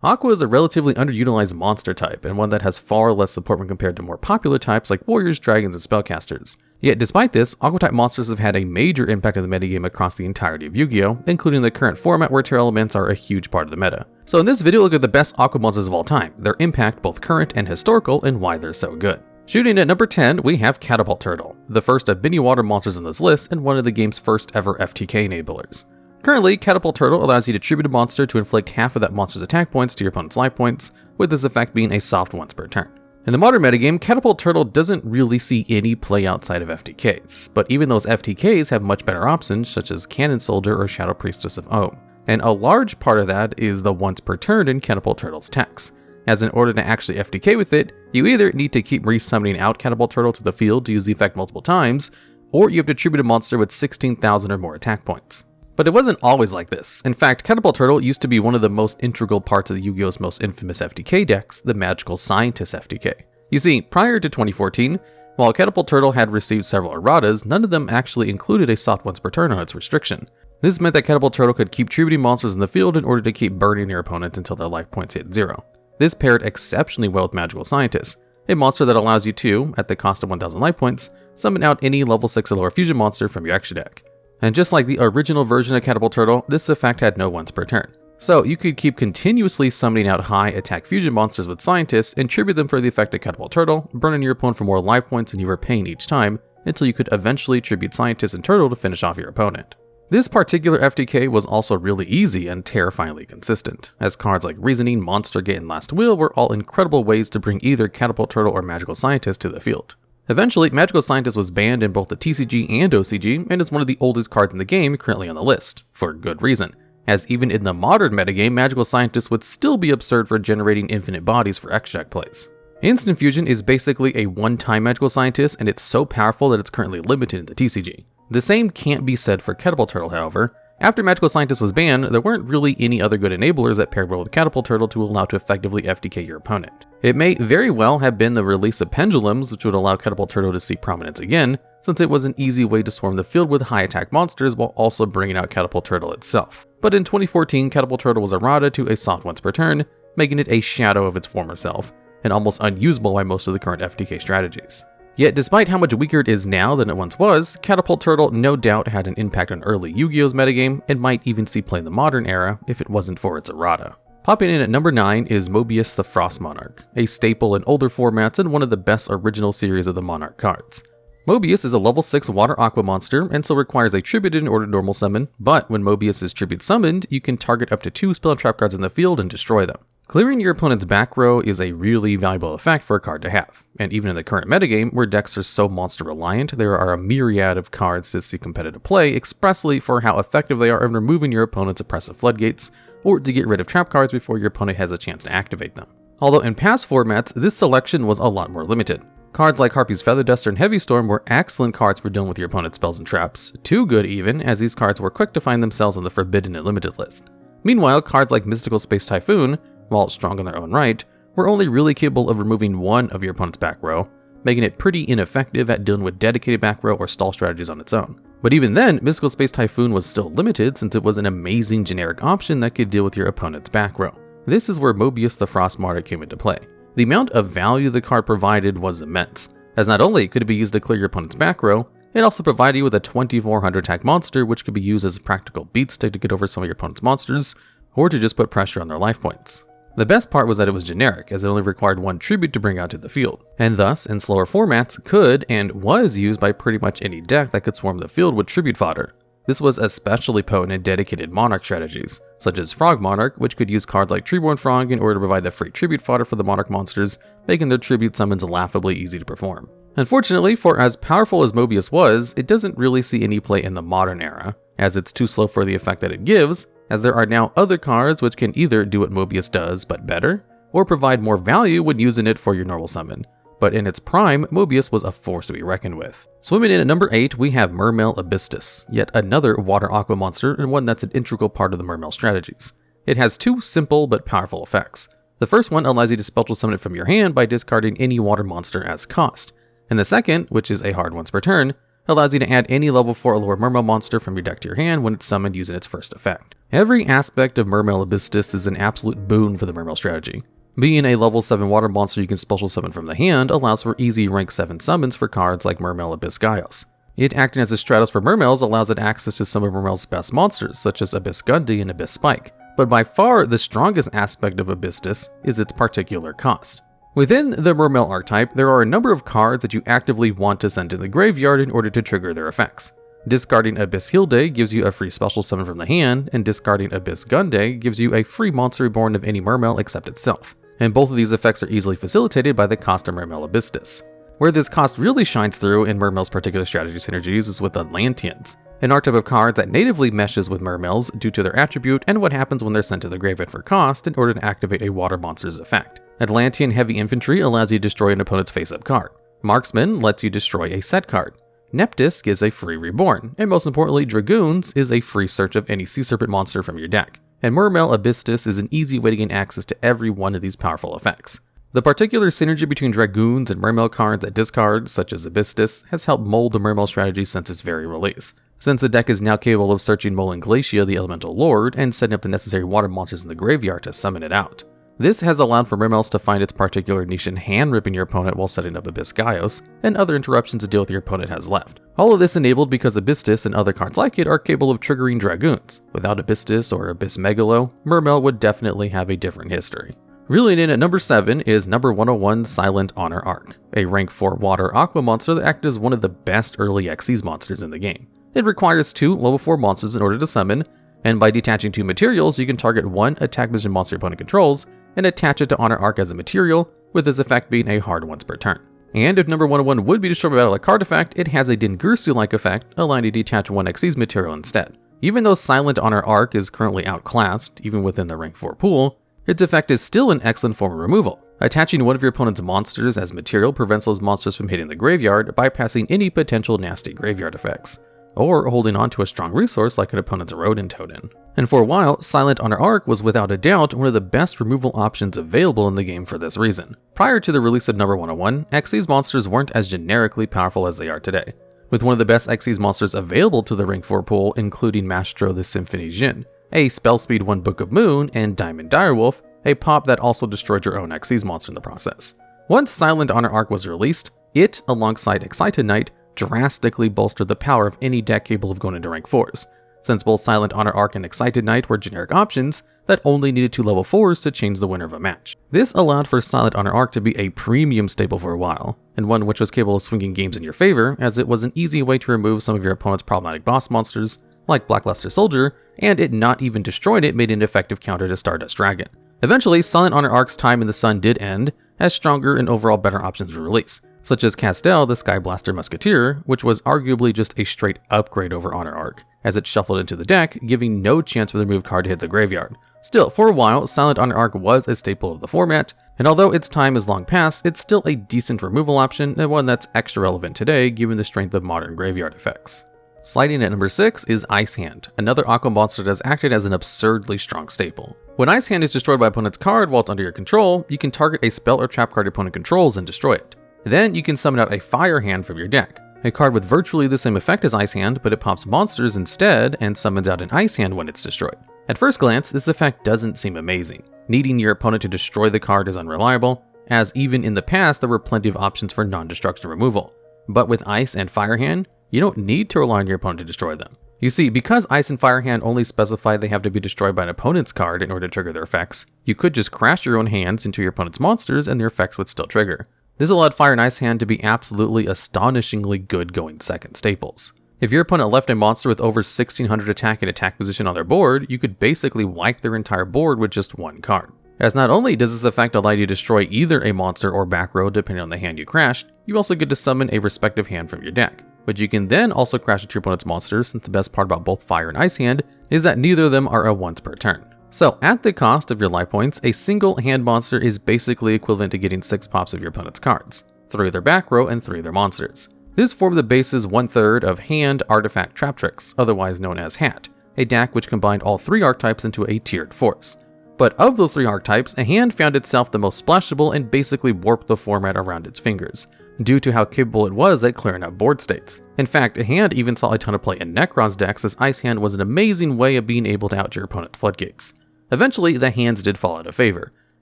Aqua is a relatively underutilized monster type, and one that has far less support when compared to more popular types like warriors, dragons, and spellcasters. Yet despite this, Aqua-type monsters have had a major impact on the metagame across the entirety of Yu-Gi-Oh!, including the current format where Tearlaments are a huge part of the meta. So in this video, look at the best Aqua monsters of all time, their impact both current and historical, and why they're so good. Shooting at number 10, we have Catapult Turtle, the first of many water monsters on this list and one of the game's first ever FTK enablers. Currently, Catapult Turtle allows you to tribute a monster to inflict half of that monster's attack points to your opponent's life points, with this effect being a soft once per turn. In the modern metagame, Catapult Turtle doesn't really see any play outside of FTKs, but even those FTKs have much better options such as Cannon Soldier or Shadow Priestess of Om. And a large part of that is the once per turn in Catapult Turtle's techs, as in order to actually FTK with it, you either need to keep resummoning out Catapult Turtle to the field to use the effect multiple times, or you have to tribute a monster with 16,000 or more attack points. But it wasn't always like this. In fact, Catapult Turtle used to be one of the most integral parts of the Yu-Gi-Oh's most infamous FTK decks, the Magical Scientist FTK. You see, prior to 2014, while Catapult Turtle had received several erratas, none of them actually included a soft once per turn on its restriction. This meant that Catapult Turtle could keep tributing monsters in the field in order to keep burning your opponent until their life points hit 0. This paired exceptionally well with Magical Scientist, a monster that allows you to, at the cost of 1000 life points, summon out any level 6 or lower fusion monster from your extra deck. And just like the original version of Catapult Turtle, this effect had no once per turn. So you could keep continuously summoning out high attack fusion monsters with Scientists and tribute them for the effect of Catapult Turtle, burning your opponent for more life points than you were paying each time, until you could eventually tribute Scientist and Turtle to finish off your opponent. This particular FTK was also really easy and terrifyingly consistent, as cards like Reasoning, Monster Gate, and Last Will were all incredible ways to bring either Catapult Turtle or Magical Scientist to the field. Eventually, Magical Scientist was banned in both the TCG and OCG, and is one of the oldest cards in the game currently on the list, for good reason, as even in the modern metagame, Magical Scientist would still be absurd for generating infinite bodies for extra deck plays. Instant Fusion is basically a one-time Magical Scientist, and it's so powerful that it's currently limited in the TCG. The same can't be said for Catapult Turtle, however. After Magical Scientist was banned, there weren't really any other good enablers that paired well with Catapult Turtle to allow to effectively FTK your opponent. It may very well have been the release of Pendulums, which would allow Catapult Turtle to see prominence again, since it was an easy way to swarm the field with high attack monsters while also bringing out Catapult Turtle itself. But in 2014, Catapult Turtle was errata to a soft once per turn, making it a shadow of its former self, and almost unusable by most of the current FTK strategies. Yet despite how much weaker it is now than it once was, Catapult Turtle no doubt had an impact on early Yu-Gi-Oh's metagame, and might even see play in the modern era if it wasn't for its errata. Popping in at number 9 is Mobius the Frost Monarch, a staple in older formats and one of the best original series of the Monarch cards. Mobius is a level 6 water aqua monster and so requires a tribute in order to normal summon, but when Mobius is tribute summoned, you can target up to 2 spell and trap cards in the field and destroy them. Clearing your opponent's back row is a really valuable effect for a card to have, and even in the current metagame, where decks are so monster reliant, there are a myriad of cards to see competitive play expressly for how effective they are in removing your opponent's oppressive floodgates, or to get rid of trap cards before your opponent has a chance to activate them. Although in past formats, this selection was a lot more limited. Cards like Harpy's Feather Duster and Heavy Storm were excellent cards for dealing with your opponent's spells and traps, too good even, as these cards were quick to find themselves on the Forbidden and Limited list. Meanwhile, cards like Mystical Space Typhoon, while strong in their own right, were only really capable of removing one of your opponent's back row, making it pretty ineffective at dealing with dedicated back row or stall strategies on its own. But even then, Mystical Space Typhoon was still limited since it was an amazing generic option that could deal with your opponent's back row. This is where Mobius the Frost Monarch came into play. The amount of value the card provided was immense, as not only could it be used to clear your opponent's back row, it also provided you with a 2400 attack monster which could be used as a practical beat stick to get over some of your opponent's monsters, or to just put pressure on their life points. The best part was that it was generic, as it only required one tribute to bring out to the field, and thus, in slower formats, could and was used by pretty much any deck that could swarm the field with tribute fodder. This was especially potent in dedicated Monarch strategies, such as Frog Monarch, which could use cards like Treeborn Frog in order to provide the free tribute fodder for the Monarch monsters, making their tribute summons laughably easy to perform. Unfortunately, for as powerful as Mobius was, it doesn't really see any play in the modern era, as it's too slow for the effect that it gives, as there are now other cards which can either do what Mobius does but better, or provide more value when using it for your normal summon. But in its prime, Mobius was a force to be reckoned with. Swimming in at number 8, we have Mermail Abyssteus, yet another water aqua monster and one that's an integral part of the Mermail strategies. It has 2 simple but powerful effects. The first one allows you to spell summon it from your hand by discarding any water monster as cost, and the second, which is a hard once per turn, allows you to add any level 4 or lower Mermail monster from your deck to your hand when it's summoned using its first effect. Every aspect of Mermail Abyssteus is an absolute boon for the Mermail strategy. Being a level 7 water monster you can special summon from the hand allows for easy rank 7 summons for cards like Mermail Abyssteus. It acting as a Stratos for Mermails allows it access to some of Mermail's best monsters, such as Abyss Gundy and Abyss Spike. But by far, the strongest aspect of Abyssteus is its particular cost. Within the Mermail archetype, there are a number of cards that you actively want to send to the graveyard in order to trigger their effects. Discarding Abyss Hilde gives you a free special summon from the hand, and discarding Abyss Gunday gives you a free monster reborn of any Mermail except itself. And both of these effects are easily facilitated by the cost of Mermail Abyssteus. Where this cost really shines through in Mermail's particular strategy synergies is with Atlanteans, an archetype of cards that natively meshes with Mermails due to their attribute and what happens when they're sent to the graveyard for cost in order to activate a water monster's effect. Atlantean Heavy Infantry allows you to destroy an opponent's face-up card. Marksman lets you destroy a set card. Neptisk is a free reborn, and most importantly, Dragoons is a free search of any Sea Serpent monster from your deck. And Mermail Abyssteus is an easy way to gain access to every one of these powerful effects. The particular synergy between Dragoons and Mermail cards that discard, such as Abyssteus, has helped mold the Mermail strategy since its very release. Since the deck is now capable of searching Molan Glacia, the Elemental Lord, and setting up the necessary water monsters in the graveyard to summon it out. This has allowed for Mermails to find its particular niche in hand-ripping your opponent while setting up Abyssteus, and other interruptions to deal with your opponent has left. All of this enabled because Abyssteus and other cards like it are capable of triggering Dragoons. Without Abyssteus or Abyss Megalo, Mermail would definitely have a different history. Reeling in at number 7 is number 101 Silent Honor Arc, a rank 4 water aqua monster that acted as one of the best early Xyz monsters in the game. It requires 2 level 4 monsters in order to summon, and by detaching 2 materials, you can target 1 attack position monster your opponent controls, and attach it to Honor Arc as a material, with this effect being a hard once per turn. And if number 101 would be destroyed by battle like card effect, it has a Dingirsu-like effect, allowing you to detach 1 Xyz material instead. Even though Silent Honor Arc is currently outclassed, even within the rank 4 pool, its effect is still an excellent form of removal. Attaching one of your opponent's monsters as material prevents those monsters from hitting the graveyard, bypassing any potential nasty graveyard effects, or holding on to a strong resource like an opponent's Rodent Totem. And for a while, Silent Honor Arc was without a doubt one of the best removal options available in the game for this reason. Prior to the release of number 101, Xyz monsters weren't as generically powerful as they are today, with one of the best Xyz monsters available to the rank 4 pool including Mastro the Symphony Jin, a spell speed 1 Book of Moon, and Diamond Direwolf, a pop that also destroyed your own Xyz monster in the process. Once Silent Honor Arc was released, it, alongside Excited Knight, drastically bolstered the power of any deck capable of going into rank 4s, since both Silent Honor Arc and Excited Knight were generic options that only needed 2 level 4s to change the winner of a match. This allowed for Silent Honor Arc to be a premium staple for a while, and one which was capable of swinging games in your favor, as it was an easy way to remove some of your opponent's problematic boss monsters, like Blackluster Soldier, and it not even destroying it made an effective counter to Stardust Dragon. Eventually, Silent Honor Arc's time in the sun did end, as stronger and overall better options were released, such as Castel the Skyblaster Musketeer, which was arguably just a straight upgrade over Honor Arc, as it shuffled into the deck, giving no chance for the removed card to hit the graveyard. Still, for a while, Silent Honor Arc was a staple of the format, and although its time is long past, it's still a decent removal option, and one that's extra relevant today given the strength of modern graveyard effects. Sliding at number 6 is Ice Hand, another aqua monster that has acted as an absurdly strong staple. When Ice Hand is destroyed by opponent's card while it's under your control, you can target a spell or trap card your opponent controls and destroy it. Then you can summon out a Fire Hand from your deck, a card with virtually the same effect as Ice Hand, but it pops monsters instead and summons out an Ice Hand when it's destroyed. At first glance, this effect doesn't seem amazing. Needing your opponent to destroy the card is unreliable, as even in the past there were plenty of options for non-destruction removal. But with Ice and Fire Hand, you don't need to rely on your opponent to destroy them. You see, because Ice and Fire Hand only specify they have to be destroyed by an opponent's card in order to trigger their effects, you could just crash your own hands into your opponent's monsters and their effects would still trigger. This allowed Fire and Ice Hand to be absolutely astonishingly good going second staples. If your opponent left a monster with over 1600 attack and attack position on their board, you could basically wipe their entire board with just one card. As not only does this effect allow you to destroy either a monster or back row depending on the hand you crashed, you also get to summon a respective hand from your deck, but you can then also crash into your opponent's monsters, since the best part about both Fire and Ice Hand is that neither of them are a once per turn. So at the cost of your life points, a single hand monster is basically equivalent to getting 6 pops of your opponent's cards, 3 of their back row and 3 of their monsters. This formed the base's 1/3 of Hand Artifact Trap Tricks, otherwise known as HAT, a deck which combined all 3 archetypes into a tiered force. But of those 3 archetypes, a hand found itself the most splashable and basically warped the format around its fingers, due to how capable it was at clearing out board states. In fact, Hand even saw a ton of play in Necron's decks, as Ice Hand was an amazing way of being able to out your opponent's floodgates. Eventually, the hands did fall out of favor,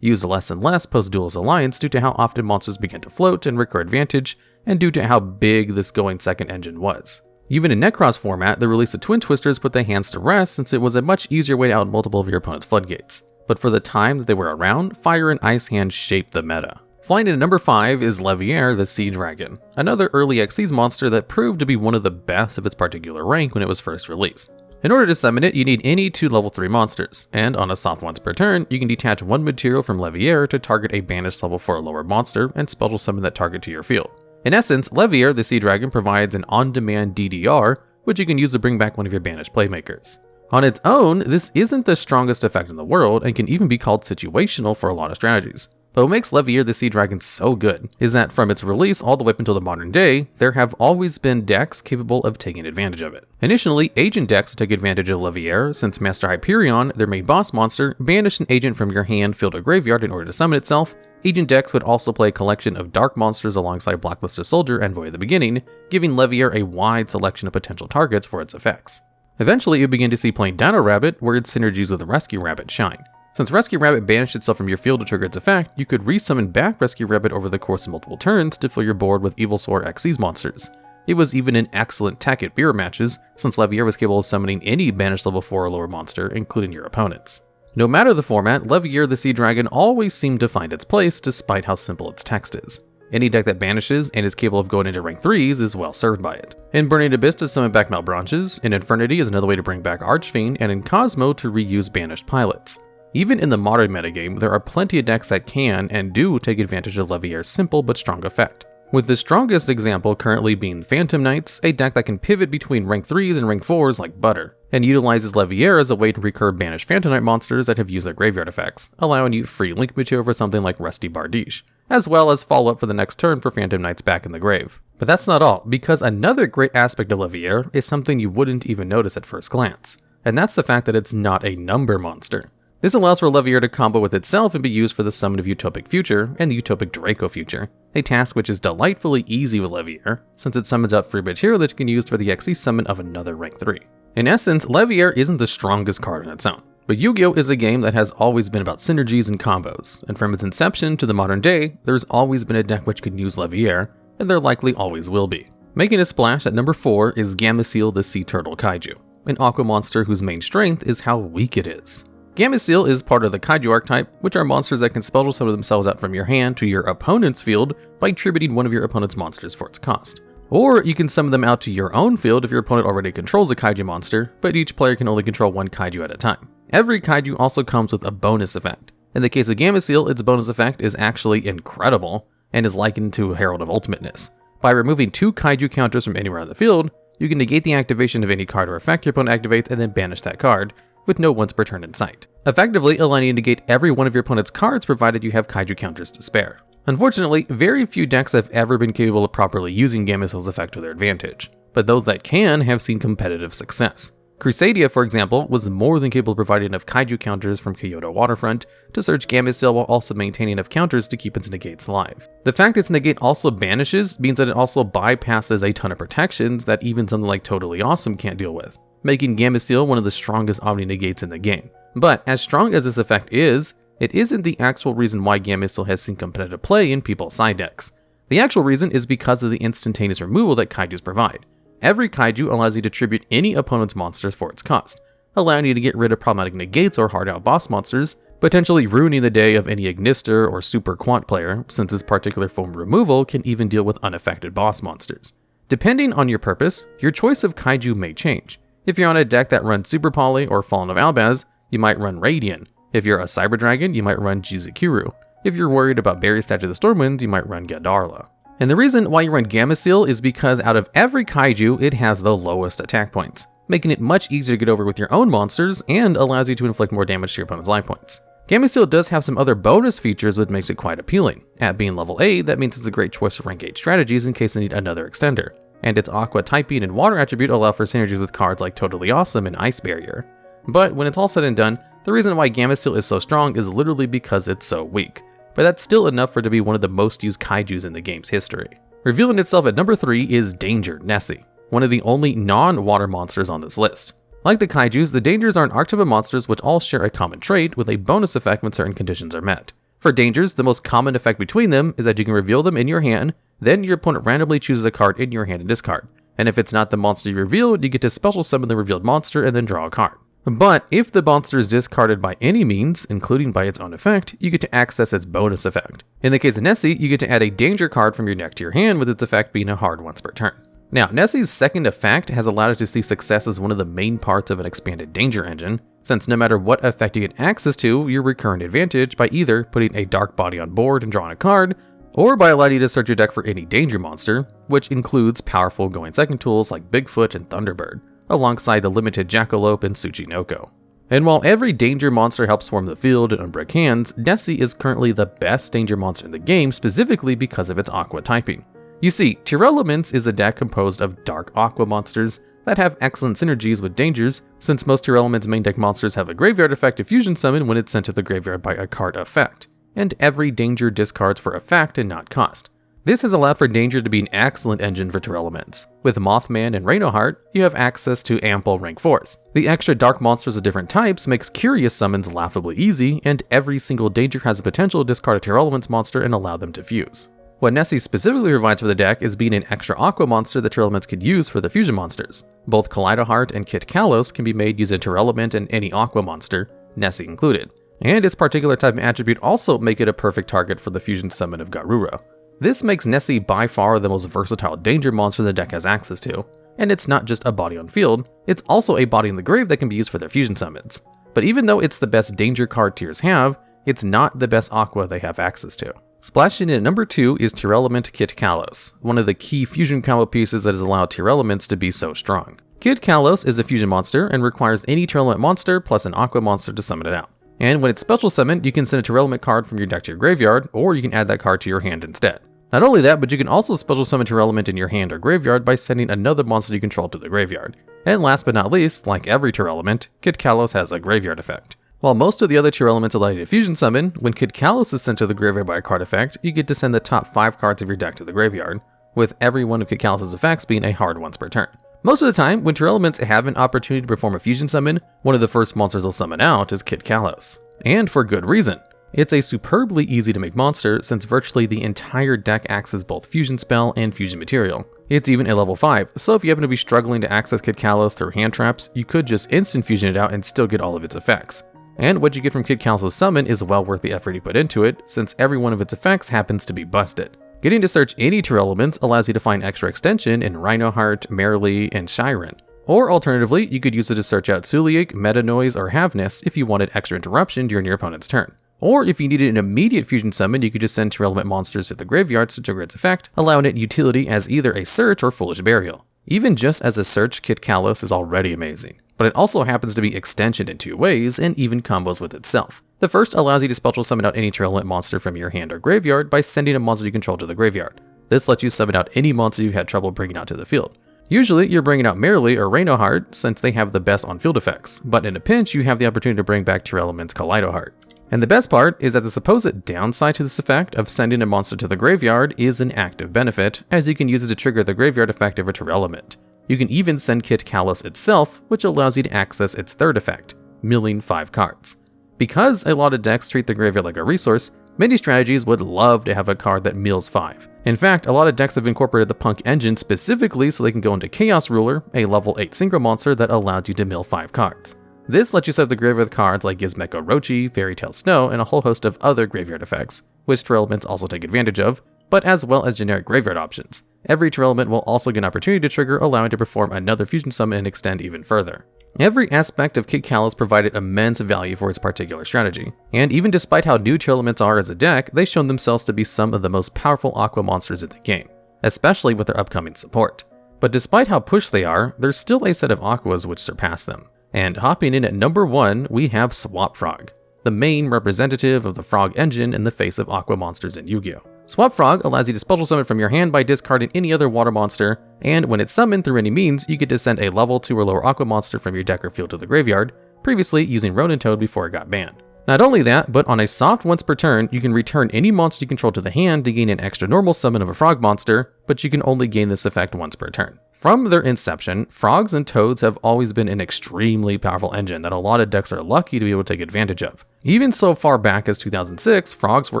used less and less post-Duelist Alliance due to how often monsters began to float and recur advantage, and due to how big this going second engine was. Even in Necron's format, the release of Twin Twisters put the hands to rest since it was a much easier way to out multiple of your opponent's floodgates. But for the time that they were around, Fire and Ice Hand shaped the meta. Flying in at number 5 is Leviair The Sea Dragon, another early Xyz monster that proved to be one of the best of its particular rank when it was first released. In order to summon it, you need any 2 level 3 monsters, and on a soft once per turn, you can detach 1 material from Leviair to target a banished level 4 or lower monster and special summon that target to your field. In essence, Leviair the Sea Dragon provides an on-demand DDR, which you can use to bring back one of your banished playmakers. On its own, this isn't the strongest effect in the world and can even be called situational for a lot of strategies. But what makes Leviair the Sea Dragon so good is that from its release all the way up until the modern day, there have always been decks capable of taking advantage of it. Initially, agent decks would take advantage of Leviair since Master Hyperion, their main boss monster, banished an agent from your hand, field, or graveyard in order to summon itself. Agent decks would also play a collection of dark monsters alongside Blacklisted Soldier and Void of the Beginning, giving Leviair a wide selection of potential targets for its effects. Eventually, you begin to see playing Dino Rabbit, where its synergies with Rescue Rabbit shine. Since Rescue Rabbit banished itself from your field to trigger its effect, you could resummon back Rescue Rabbit over the course of multiple turns to fill your board with Evil Sword Xyz monsters. It was even an excellent tech at mirror matches, since Leviair was capable of summoning any banished level 4 or lower monster, including your opponents. No matter the format, Leviair the Sea Dragon always seemed to find its place despite how simple its text is. Any deck that banishes and is capable of going into rank 3s is well served by it. In Burning Abyss to summon back Malbranches, in Infernity is another way to bring back Archfiend, and in Cosmo to reuse banished pilots. Even in the modern metagame, there are plenty of decks that can and do take advantage of Leviair's simple but strong effect. With the strongest example currently being Phantom Knights, a deck that can pivot between rank 3s and rank 4s like butter, and utilizes Leviair as a way to recur banished Phantom Knight monsters that have used their graveyard effects, allowing you free link material for something like Rusty Bardiche, as well as follow up for the next turn for Phantom Knights back in the grave. But that's not all, because another great aspect of Leviair is something you wouldn't even notice at first glance, and that's the fact that it's not a number monster. This allows for Leviair to combo with itself and be used for the summon of Utopic Future and the Utopic Draco Future, a task which is delightfully easy with Leviair, since it summons out free material that you can use for the Xyz summon of another rank 3. In essence, Leviair isn't the strongest card on its own, but Yu-Gi-Oh! Is a game that has always been about synergies and combos, and from its inception to the modern day, there's always been a deck which can use Leviair, and there likely always will be. Making a splash at number 4 is Gameciel the Sea Turtle Kaiju, an Aqua monster whose main strength is how weak it is. Gameciel is part of the Kaiju archetype, which are monsters that can special summon themselves out from your hand to your opponent's field by tributing one of your opponent's monsters for its cost. Or you can summon them out to your own field if your opponent already controls a Kaiju monster, but each player can only control one Kaiju at a time. Every Kaiju also comes with a bonus effect. In the case of Gameciel, its bonus effect is actually incredible, and is likened to Herald of Ultimateness. By removing 2 Kaiju counters from anywhere on the field, you can negate the activation of any card or effect your opponent activates and then banish that card, with no once per turn in sight, effectively allowing you to negate every one of your opponent's cards provided you have Kaiju counters to spare. Unfortunately, very few decks have ever been capable of properly using Gameciel's effect to their advantage, but those that can have seen competitive success. Crusadia, for example, was more than capable of providing enough Kaiju counters from Kyoto Waterfront to search Gameciel while also maintaining enough counters to keep its negates alive. The fact its negate also banishes means that it also bypasses a ton of protections that even something like Totally Awesome can't deal with, making Gameciel one of the strongest omni-negates in the game. But as strong as this effect is, it isn't the actual reason why Gameciel has seen competitive play in people's side decks. The actual reason is because of the instantaneous removal that Kaijus provide. Every Kaiju allows you to tribute any opponent's monsters for its cost, allowing you to get rid of problematic negates or hard out boss monsters, potentially ruining the day of any Ignister or Super Quant player, since this particular form of removal can even deal with unaffected boss monsters. Depending on your purpose, your choice of Kaiju may change. If you're on a deck that runs Super Poly or Fallen of Albaz, you might run Radiant. If you're a Cyber Dragon, you might run Jizukuru. If you're worried about Barry Statue of the Stormwinds, you might run Gadarla. And the reason why you run Gameciel is because out of every Kaiju, it has the lowest attack points, making it much easier to get over with your own monsters and allows you to inflict more damage to your opponent's life points. Gameciel does have some other bonus features which makes it quite appealing. At being level 8, that means it's a great choice for rank 8 strategies in case they need another extender. And its Aqua typing and water attribute allow for synergies with cards like Totally Awesome and Ice Barrier. But when it's all said and done, the reason why Gameciel is so strong is literally because it's so weak. But that's still enough for it to be one of the most used Kaijus in the game's history. Revealing itself at number 3 is Danger Nessie, one of the only non-water monsters on this list. Like the Kaijus, the Dangers are an archetype of monsters which all share a common trait with a bonus effect when certain conditions are met. For Dangers, the most common effect between them is that you can reveal them in your hand, then your opponent randomly chooses a card in your hand and discard. And if it's not the monster you revealed, you get to special summon the revealed monster and then draw a card. But if the monster is discarded by any means, including by its own effect, you get to access its bonus effect. In the case of Nessie, you get to add a danger card from your deck to your hand, with its effect being a hard once per turn. Now, Nessie's second effect has allowed it to see success as one of the main parts of an expanded danger engine, since no matter what effect you get access to, you're recurring advantage by either putting a dark body on board and drawing a card, or by allowing you to search your deck for any danger monster, which includes powerful going second tools like Bigfoot and Thunderbird, alongside the limited Jackalope and Tsuchinoko. And while every danger monster helps swarm the field and unbreak hands, Nessie is currently the best danger monster in the game, specifically because of its Aqua typing. You see, Tearlaments is a deck composed of dark Aqua monsters that have excellent synergies with Dangers, since most Tearlaments main deck monsters have a graveyard effect to fusion summon when it's sent to the graveyard by a card effect, and every Danger discards for effect and not cost. This has allowed for Danger to be an excellent engine for Tearlaments. With Mothman and Reinoheart, you have access to ample rank 4s. The extra dark monsters of different types makes Curious summons laughably easy, and every single Danger has the potential to discard a Tearlaments monster and allow them to fuse. What Nessie specifically provides for the deck is being an extra Aqua monster that Tearlaments could use for the fusion monsters. Both Kaleidoheart and Kitkalos can be made using Tearlament and any Aqua monster, Nessie included. And its particular type and attribute also make it a perfect target for the fusion summon of Garuro. This makes Nessie by far the most versatile danger monster the deck has access to. And it's not just a body on field, it's also a body in the grave that can be used for their fusion summons. But even though it's the best danger card tiers have, it's not the best Aqua they have access to. Splashing in at number 2 is Tearlaments Kitkalos, one of the key fusion combo pieces that has allowed Tearlaments to be so strong. Kitkalos is a fusion monster and requires any Tearlament monster plus an Aqua monster to summon it out. And when it's special summoned, you can send a Tearlament card from your deck to your graveyard, or you can add that card to your hand instead. Not only that, but you can also special summon Tearlament in your hand or graveyard by sending another monster you control to the graveyard. And last but not least, like every Tearlament, Kitkalos has a graveyard effect. While most of the other Tearlaments allow you to fusion summon, when Kitkalos is sent to the graveyard by a card effect, you get to send the top 5 cards of your deck to the graveyard, with every one of Kitkalos' effects being a hard once per turn. Most of the time, when Tearlaments have an opportunity to perform a fusion summon, one of the first monsters they'll summon out is Kitkalos. And for good reason. It's a superbly easy to make monster since virtually the entire deck accesses both fusion spell and fusion material. It's even a level 5, so if you happen to be struggling to access Kitkalos through hand traps, you could just instant fusion it out and still get all of its effects. And what you get from Kitkalos' summon is well worth the effort you put into it, since every one of its effects happens to be busted. Getting to search any Tearlaments allows you to find extra extension in Reinoheart, Mermail, and Shiren. Or alternatively, you could use it to search out Suliak, Metanoise, or Havness if you wanted extra interruption during your opponent's turn. Or if you needed an immediate fusion summon, you could just send Tearlament monsters to the graveyards to trigger its effect, allowing it utility as either a search or foolish burial. Even just as a search, Kitkalos is already amazing. But it also happens to be extension in 2 ways, and even combos with itself. The first allows you to special summon out any Tearlament monster from your hand or graveyard by sending a monster you control to the graveyard. This lets you summon out any monster you had trouble bringing out to the field. Usually, you're bringing out Mermail or Reinoheart since they have the best on-field effects, but in a pinch, you have the opportunity to bring back Tearlaments Kaleidoheart. And the best part is that the supposed downside to this effect of sending a monster to the graveyard is an active benefit, as you can use it to trigger the graveyard effect of a Tearlament. You can even send Kitkalos itself, which allows you to access its third effect, milling 5 cards. Because a lot of decks treat the graveyard like a resource, many strategies would love to have a card that mills 5. In fact, a lot of decks have incorporated the Punk engine specifically so they can go into Chaos Ruler, a level 8 synchro monster that allowed you to mill 5 cards. This lets you set up the graveyard with cards like Gizmeko Rochi, Fairy Tale Snow, and a whole host of other graveyard effects, which Tearlaments also take advantage of, but as well as generic graveyard options. Every Tearlament will also get an opportunity to trigger, allowing to perform another fusion summon and extend even further. Every aspect of Kitkalos provided immense value for its particular strategy, and even despite how new Tearlaments are as a deck, they've shown themselves to be some of the most powerful Aqua monsters in the game, especially with their upcoming support. But despite how pushed they are, there's still a set of Aquas which surpass them. And hopping in at number 1, we have Swap Frog, the main representative of the Frog engine in the face of Aqua monsters in Yu-Gi-Oh! Swap Frog allows you to special summon from your hand by discarding any other water monster, and when it's summoned through any means, you get to send a level 2 or lower Aqua monster from your deck or field to the graveyard, previously using Ronin Toad before it got banned. Not only that, but on a soft once per turn, you can return any monster you control to the hand to gain an extra normal summon of a frog monster, but you can only gain this effect once per turn. From their inception, frogs and toads have always been an extremely powerful engine that a lot of decks are lucky to be able to take advantage of. Even so far back as 2006, frogs were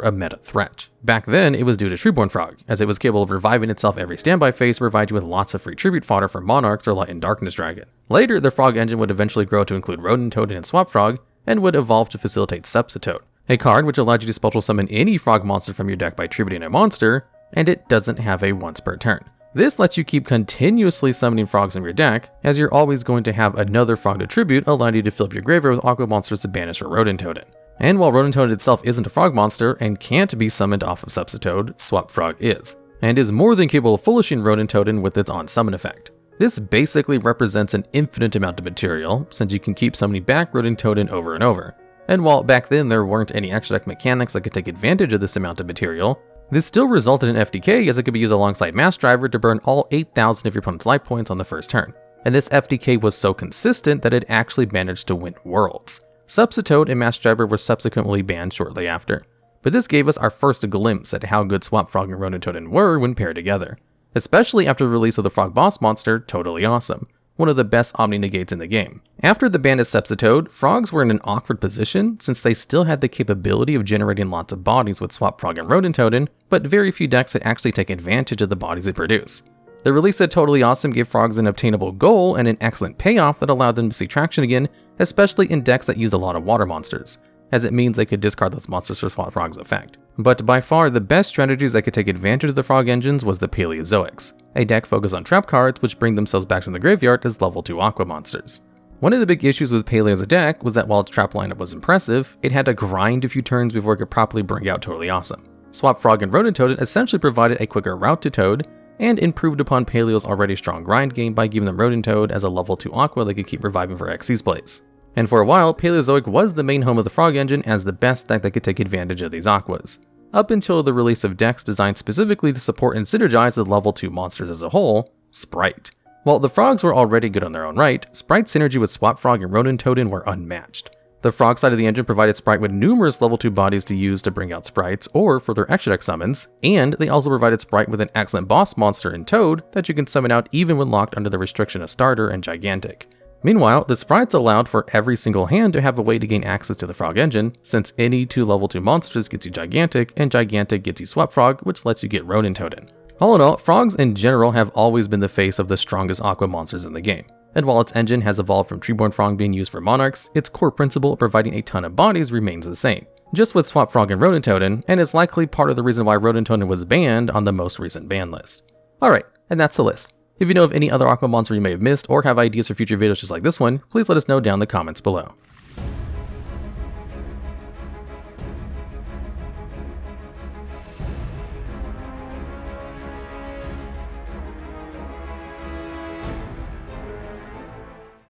a meta threat. Back then, it was due to Treeborn Frog, as it was capable of reviving itself every standby phase to provide you with lots of free tribute fodder for Monarchs or Light and Darkness Dragon. Later, the frog engine would eventually grow to include Rodent Toad and Swap Frog, and would evolve to facilitate Subsitoad, a card which allowed you to special summon any frog monster from your deck by tributing a monster, and it doesn't have a once per turn. This lets you keep continuously summoning frogs from your deck, as you're always going to have another frog to tribute, allowing you to fill up your graveyard with aqua monsters to banish or Rodent Toad in. And while Rodent Toad itself isn't a frog monster and can't be summoned off of Subsitoad, Swap Frog is, and is more than capable of foolishing Rodent Toad in with its on-summon effect. This basically represents an infinite amount of material, since you can keep summoning back Rodent Toad in over and over. And while back then there weren't any extra deck mechanics that could take advantage of this amount of material, this still resulted in FTK, as it could be used alongside Mass Driver to burn all 8,000 of your opponent's life points on the first turn. And this FTK was so consistent that it actually managed to win Worlds. Subsitoad and Mass Driver were subsequently banned shortly after. But this gave us our first glimpse at how good Swap Frog and Rodent Toad were when paired together. Especially after the release of the Frog Boss monster, Totally Awesome, one of the best Omni-Negates in the game. After the ban of Subsitoad, frogs were in an awkward position since they still had the capability of generating lots of bodies with Swap Frog and Rodent Toad, but very few decks could actually take advantage of the bodies they produce. The release of Totally Awesome gave frogs an obtainable goal and an excellent payoff that allowed them to see traction again, especially in decks that use a lot of water monsters, as it means they could discard those monsters for Swap Frog's effect. But by far the best strategies that could take advantage of the frog engines was the Paleozoics, a deck focused on trap cards which bring themselves back from the graveyard as level 2 aqua monsters. One of the big issues with Paleo as a deck was that while its trap lineup was impressive, it had to grind a few turns before it could properly bring out Totally Awesome. Swap Frog and Rodent Toad essentially provided a quicker route to Toad, and improved upon Paleo's already strong grind game by giving them Rodent Toad as a level 2 aqua they could keep reviving for Xyz plays. And for a while, Paleozoic was the main home of the frog engine as the best deck that could take advantage of these aquas, up until the release of decks designed specifically to support and synergize the level 2 monsters as a whole, Sprite. While the frogs were already good on their own right, Sprite's synergy with Swap Frog and Rodent Toad were unmatched. The frog side of the engine provided Sprite with numerous level 2 bodies to use to bring out sprites or for their extra deck summons, and they also provided Sprite with an excellent boss monster in Toad that you can summon out even when locked under the restriction of Starter and Gigantic. Meanwhile, the sprites allowed for every single hand to have a way to gain access to the frog engine, since any 2 level 2 monsters gets you Gigantic, and Gigantic gets you Swap Frog, which lets you get Rodent Toad. All in all, frogs in general have always been the face of the strongest aqua monsters in the game. And while its engine has evolved from Treeborn Frog being used for Monarchs, its core principle of providing a ton of bodies remains the same, just with Swap Frog and Rodent Toad, and is likely part of the reason why Rodent Toad was banned on the most recent ban list. Alright, and that's the list. If you know of any other aqua monster you may have missed or have ideas for future videos just like this one, please let us know down in the comments below.